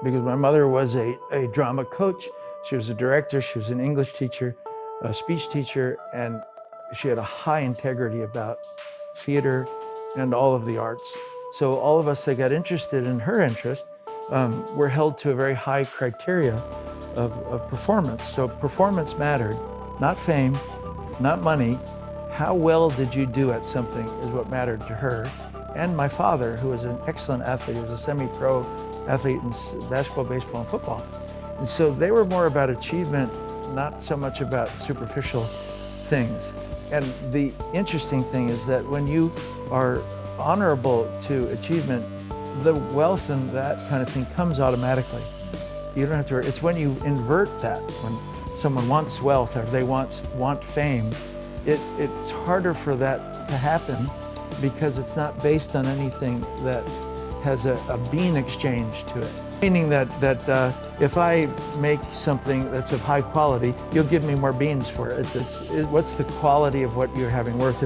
because my mother was a drama coach. She was a director, she was an English teacher, a speech teacher, and she had a high integrity about theater and all of the arts. So all of us that got interested in her interest were held to a very high criteria of performance. So performance mattered, not fame, not money. How well did you do at something is what mattered to her. And my father, who was an excellent athlete, he was a semi-pro athlete in basketball, baseball, and football. And so they were more about achievement, not so much about superficial things. And the interesting thing is that when you are honorable to achievement, the wealth and that kind of thing comes automatically. You don't have to worry. It's when you invert that, when someone wants wealth or they want fame, it's harder for that to happen because it's not based on anything that has a bean exchange to it. Meaning that if I make something that's of high quality, you'll give me more beans for it. What's the quality of what you're having worth?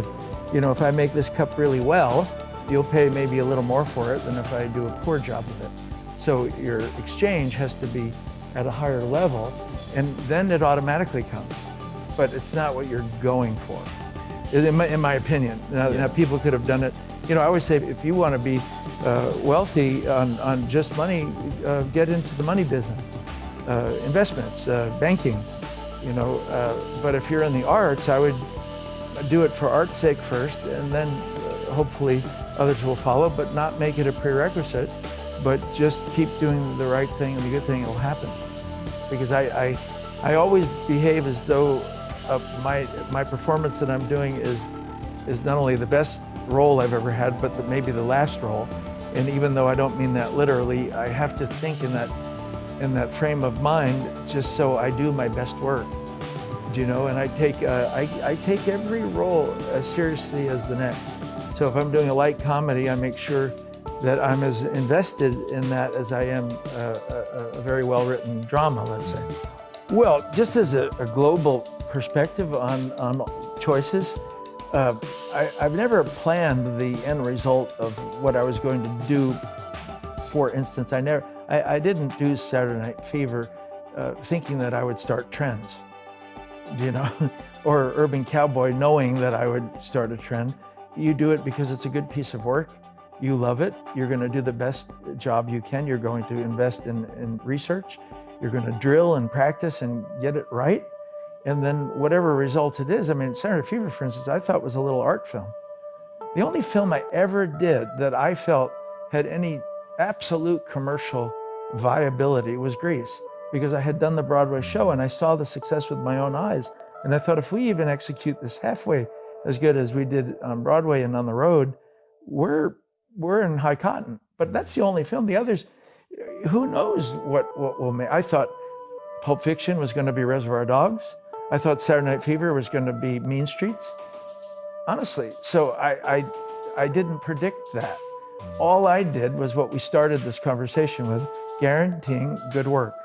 If I make this cup really well, you'll pay maybe a little more for it than if I do a poor job of it. So your exchange has to be at a higher level, and then it automatically comes. But it's not what you're going for, in my opinion. Now people could have done it. I always say, if you want to be wealthy on just money, get into the money business, investments, banking, but if you're in the arts, I would do it for art's sake first, and then hopefully others will follow, but not make it a prerequisite, but just keep doing the right thing, and the good thing will happen. Because I always behave as though my performance that I'm doing is not only the best role I've ever had, but maybe the last role. And even though I don't mean that literally, I have to think in that frame of mind, just so I do my best work. And I take every role as seriously as the next. So if I'm doing a light comedy, I make sure that I'm as invested in that as I am a very well-written drama, let's say. Well, just as a global perspective on choices, I've never planned the end result of what I was going to do. For instance, I didn't do Saturday Night Fever thinking that I would start trends, or Urban Cowboy knowing that I would start a trend. You do it because it's a good piece of work. You love it. You're going to do the best job you can. You're going to invest in research. You're going to drill and practice and get it right. And then whatever result it is, Saturday Night Fever, for instance, I thought was a little art film. The only film I ever did that I felt had any absolute commercial viability was Grease, because I had done the Broadway show and I saw the success with my own eyes. And I thought, if we even execute this halfway as good as we did on Broadway and on the road, we're in high cotton. But that's the only film. The others, who knows what we'll make. I thought Pulp Fiction was going to be Reservoir Dogs. I thought Saturday Night Fever was going to be Mean Streets. Honestly, so I didn't predict that. All I did was what we started this conversation with, guaranteeing good work.